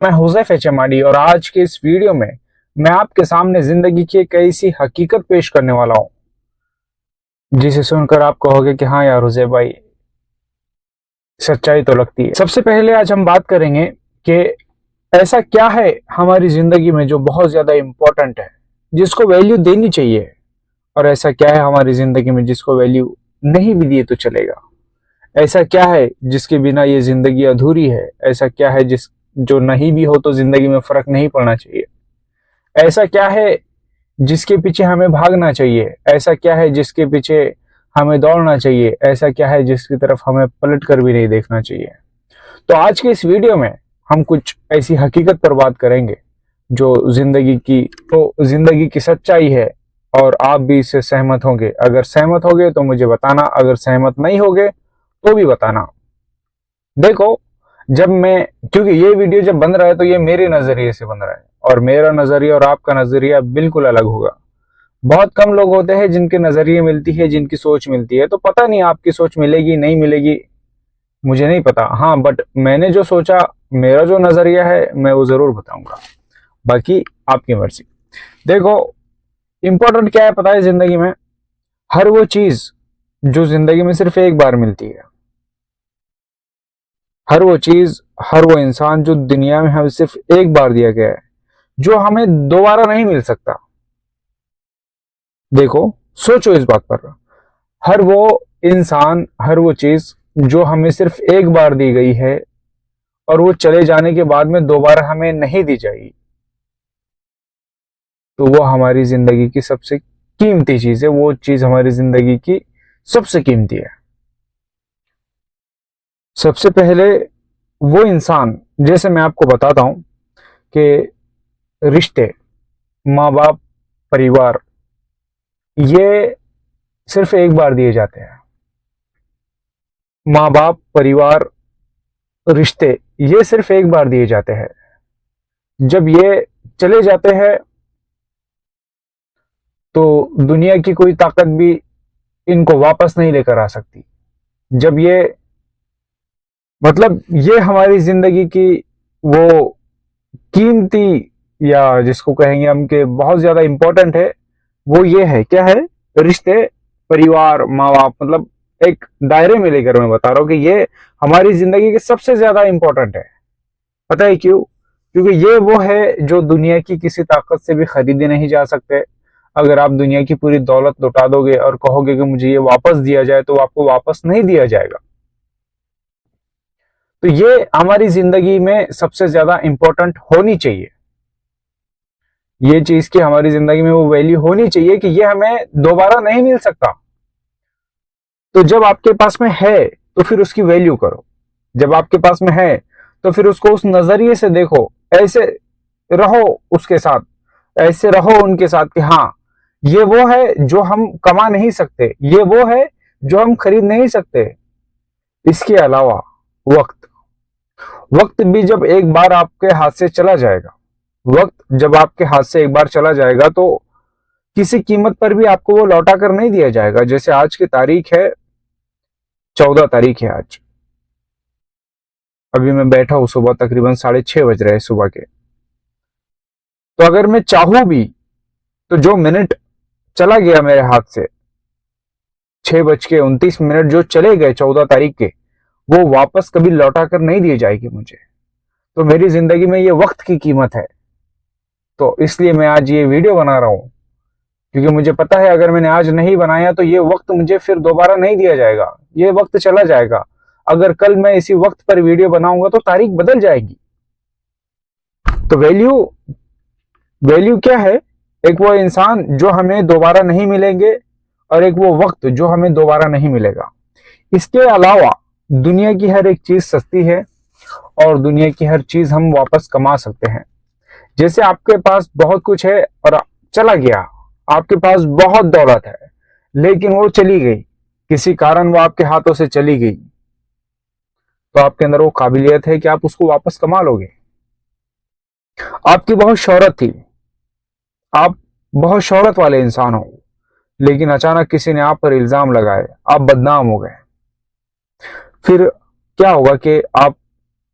मैं हुज़ैफ एचएमआडी और आज के इस वीडियो में मैं आपके सामने जिंदगी की एक ऐसी हकीकत पेश करने वाला हूं जिसे सुनकर आप कहोगे कि हाँ यार हुज़ैफ भाई, सच्चाई तो लगती है। सबसे पहले आज हम बात करेंगे कि ऐसा क्या है हमारी जिंदगी में जो बहुत ज्यादा इंपॉर्टेंट है, जिसको वैल्यू देनी चाहिए, और ऐसा क्या है हमारी जिंदगी में जिसको वैल्यू नहीं भी दिए तो चलेगा। ऐसा क्या है जिसके बिना ये जिंदगी अधूरी है। ऐसा क्या है जिस जो नहीं भी हो तो जिंदगी में फर्क नहीं पड़ना चाहिए। ऐसा क्या है जिसके पीछे हमें भागना चाहिए। ऐसा क्या है जिसके पीछे हमें दौड़ना चाहिए। ऐसा क्या है जिसकी तरफ हमें पलट कर भी नहीं देखना चाहिए। तो आज के इस वीडियो में हम कुछ ऐसी हकीकत पर बात करेंगे जो जिंदगी की सच्चाई है, और आप भी इससे सहमत होंगे। अगर सहमत होंगे तो मुझे बताना, अगर सहमत नहीं होंगे तो भी बताना। देखो, क्योंकि ये वीडियो जब बन रहा है तो ये मेरे नजरिए से बन रहा है, और मेरा नजरिया और आपका नजरिया बिल्कुल अलग होगा। बहुत कम लोग होते हैं जिनके नजरिए मिलती है, जिनकी सोच मिलती है। तो पता नहीं आपकी सोच मिलेगी नहीं मिलेगी, मुझे नहीं पता। हाँ, बट मैंने जो सोचा, मेरा जो नजरिया है, मैं वो जरूर बताऊंगा। बाकी आपकी मर्जी। देखो, इंपॉर्टेंट क्या है पता है जिंदगी में? हर वो चीज जो जिंदगी में सिर्फ एक बार मिलती है। हर वो चीज, हर वो इंसान जो दुनिया में हमें सिर्फ एक बार दिया गया है, जो हमें दोबारा नहीं मिल सकता। देखो, सोचो इस बात पर। हर वो इंसान, हर वो चीज जो हमें सिर्फ एक बार दी गई है और वो चले जाने के बाद में दोबारा हमें नहीं दी जाएगी, तो वो हमारी जिंदगी की सबसे कीमती चीज है। वो चीज हमारी जिंदगी की सबसे कीमती है। सबसे पहले वो इंसान, जैसे मैं आपको बताता हूं कि रिश्ते, माँ बाप, परिवार, ये सिर्फ एक बार दिए जाते हैं। माँ बाप, परिवार, रिश्ते, ये सिर्फ एक बार दिए जाते हैं। जब ये चले जाते हैं तो दुनिया की कोई ताकत भी इनको वापस नहीं लेकर आ सकती। जब ये हमारी जिंदगी की वो कीमती, या जिसको कहेंगे हम कि बहुत ज्यादा इंपॉर्टेंट है, वो ये है। क्या है? रिश्ते, परिवार, माँ बाप। एक दायरे में लेकर मैं बता रहा हूं कि ये हमारी जिंदगी के सबसे ज्यादा इंपॉर्टेंट है। पता है क्यों? क्योंकि ये वो है जो दुनिया की किसी ताकत से भी खरीदे नहीं जा सकते। अगर आप दुनिया की पूरी दौलत लुटा दोगे और कहोगे कि मुझे ये वापस दिया जाए, तो आपको वापस नहीं दिया जाएगा। तो ये हमारी जिंदगी में सबसे ज्यादा इंपॉर्टेंट होनी चाहिए। ये चीज की हमारी जिंदगी में वो वैल्यू होनी चाहिए कि ये हमें दोबारा नहीं मिल सकता। तो जब आपके पास में है तो फिर उसकी वैल्यू करो। जब आपके पास में है तो फिर उसको उस नजरिए से देखो। ऐसे रहो उसके साथ, ऐसे रहो उनके साथ कि हाँ, ये वो है जो हम कमा नहीं सकते, ये वो है जो हम खरीद नहीं सकते। इसके अलावा वक्त, वक्त भी जब एक बार आपके हाथ से चला जाएगा, वक्त जब आपके हाथ से एक बार चला जाएगा तो किसी कीमत पर भी आपको वो लौटा कर नहीं दिया जाएगा। जैसे आज की तारीख है, 14 तारीख है आज। अभी मैं बैठा हूं, सुबह तकरीबन 6:30 बज रहे हैं सुबह के। तो अगर मैं चाहूं भी तो जो मिनट चला गया मेरे हाथ से, 6:29 जो चले गए 14 तारीख के, वो वापस कभी लौटा कर नहीं दिए जाएगी मुझे। तो मेरी जिंदगी में ये वक्त की कीमत है। तो इसलिए मैं आज ये वीडियो बना रहा हूं, क्योंकि मुझे पता है अगर मैंने आज नहीं बनाया तो ये वक्त मुझे फिर दोबारा नहीं दिया जाएगा। ये वक्त चला जाएगा। अगर कल मैं इसी वक्त पर वीडियो बनाऊंगा तो तारीख बदल जाएगी। तो वैल्यू क्या है? एक वो इंसान जो हमें दोबारा नहीं मिलेंगे, और एक वो वक्त जो हमें दोबारा नहीं मिलेगा। इसके अलावा दुनिया की हर एक चीज सस्ती है, और दुनिया की हर चीज हम वापस कमा सकते हैं। जैसे आपके पास बहुत कुछ है और चला गया, आपके पास बहुत दौलत है लेकिन वो चली गई, किसी कारण वो आपके हाथों से चली गई, तो आपके अंदर वो काबिलियत है कि आप उसको वापस कमा लोगे। आपकी बहुत शोहरत थी, आप बहुत शोहरत वाले इंसान हो, लेकिन अचानक किसी ने आप पर इल्जाम लगाए, आप बदनाम हो गए। फिर क्या होगा कि आप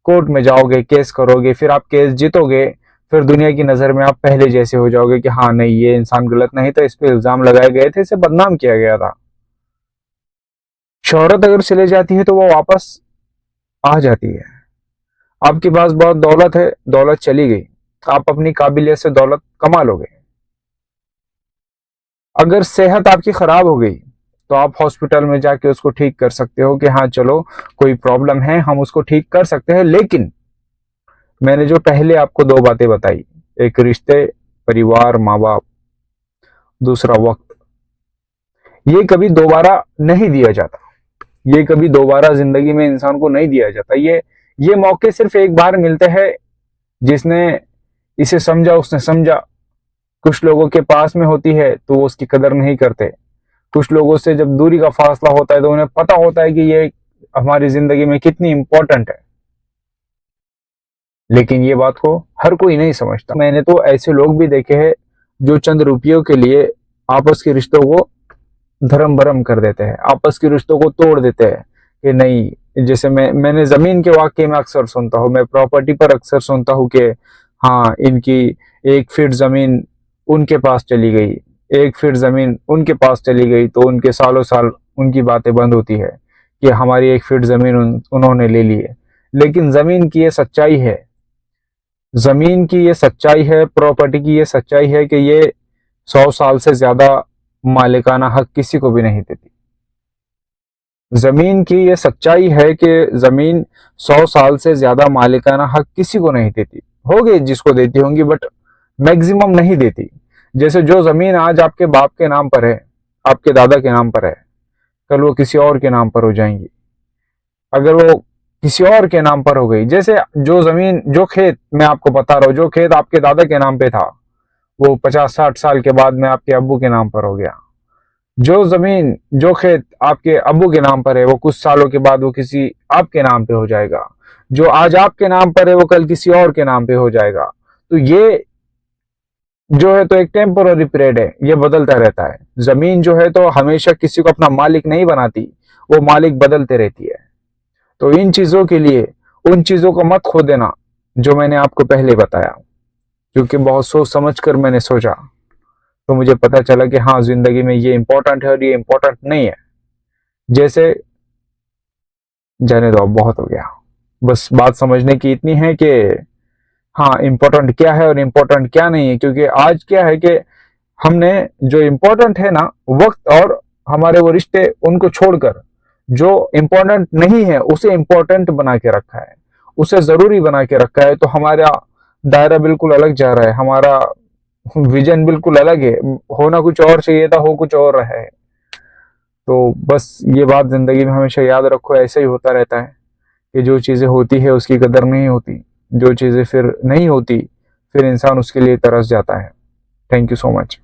कोर्ट में जाओगे, केस करोगे, फिर आप केस जीतोगे, फिर दुनिया की नजर में आप पहले जैसे हो जाओगे कि हाँ नहीं ये इंसान गलत नहीं था, इस पे इल्जाम लगाए गए थे, इसे बदनाम किया गया था। शोहरत अगर चले जाती है तो वो वापस आ जाती है। आपके पास बहुत दौलत है, दौलत चली गई, आप अपनी काबिलियत से दौलत कमा लोगे। अगर सेहत आपकी खराब हो गई तो आप हॉस्पिटल में जाके उसको ठीक कर सकते हो कि हाँ चलो कोई प्रॉब्लम है, हम उसको ठीक कर सकते हैं। लेकिन मैंने जो पहले आपको दो बातें बताई, एक रिश्ते, परिवार, माँ बाप, दूसरा वक्त, ये कभी दोबारा नहीं दिया जाता। ये कभी दोबारा जिंदगी में इंसान को नहीं दिया जाता। ये मौके सिर्फ एक बार मिलते हैं। जिसने इसे समझा उसने समझा। कुछ लोगों के पास में होती है तो वो उसकी कदर नहीं करते। कुछ लोगों से जब दूरी का फासला होता है तो उन्हें पता होता है कि ये हमारी जिंदगी में कितनी इंपॉर्टेंट है, लेकिन ये बात को हर कोई नहीं समझता। मैंने तो ऐसे लोग भी देखे हैं जो चंद रुपयों के लिए आपस के रिश्तों को धर्म भरम कर देते हैं, आपस के रिश्तों को तोड़ देते हैं कि नहीं। जैसे मैंने जमीन के वाक्य में अक्सर सुनता हूँ, मैं प्रॉपर्टी पर अक्सर सुनता हूँ कि हाँ इनकी 1 फीट जमीन उनके पास चली गई, 1 फीट जमीन उनके पास चली गई, तो उनके सालों साल उनकी बातें बंद होती है कि हमारी 1 फीट जमीन उन्होंने ले ली है। लेकिन जमीन की ये सच्चाई है, जमीन की ये सच्चाई है, प्रॉपर्टी की ये सच्चाई है कि ये 100 साल से ज्यादा मालिकाना हक किसी को भी नहीं देती। जमीन की ये सच्चाई है कि जमीन 100 साल से ज्यादा मालिकाना हक किसी को नहीं देती। होगी जिसको देती होंगी, बट मैक्सिमम नहीं देती। जैसे जो जमीन आज आपके बाप के नाम पर है, आपके दादा के नाम पर है, कल वो किसी और के नाम पर हो जाएंगी। अगर वो किसी और के नाम पर हो गई, जैसे जो जमीन, जो खेत, मैं आपको बता रहा हूँ, जो खेत आपके दादा के नाम पे था वो 50-60 साल के बाद में आपके अब्बू के नाम पर हो गया। जो जमीन, जो खेत आपके अब्बू के नाम पर है वो कुछ सालों के बाद वो किसी आपके नाम पे हो जाएगा। जो आज आपके नाम पर है वो कल किसी और के नाम पे हो जाएगा। तो ये जो है तो एक टेम्पोररी पीरियड है, ये बदलता रहता है। जमीन जो है तो हमेशा किसी को अपना मालिक नहीं बनाती, वो मालिक बदलते रहती है। तो इन चीजों के लिए उन चीजों को मत खो देना जो मैंने आपको पहले बताया, क्योंकि बहुत सोच समझ कर मैंने सोचा तो मुझे पता चला कि हाँ जिंदगी में ये इंपॉर्टेंट है और ये इंपॉर्टेंट नहीं है। जैसे जाने दो, अब बहुत हो गया। बस बात समझने की इतनी है कि हाँ इम्पोर्टेंट क्या है और इम्पोर्टेंट क्या नहीं है। क्योंकि आज क्या है कि हमने जो इम्पोर्टेंट है ना, वक्त और हमारे वो रिश्ते, उनको छोड़कर जो इम्पोर्टेंट नहीं है उसे इम्पोर्टेंट बना के रखा है, उसे जरूरी बना के रखा है। तो हमारा दायरा बिल्कुल अलग जा रहा है, हमारा विजन बिल्कुल अलग है। होना कुछ और चाहिए था, हो कुछ और रहा है। तो बस ये बात जिंदगी में हमेशा याद रखो, ऐसे ही होता रहता है कि जो चीजें होती है उसकी कदर नहीं होती, जो चीजें फिर नहीं होती फिर इंसान उसके लिए तरस जाता है। Thank you so much.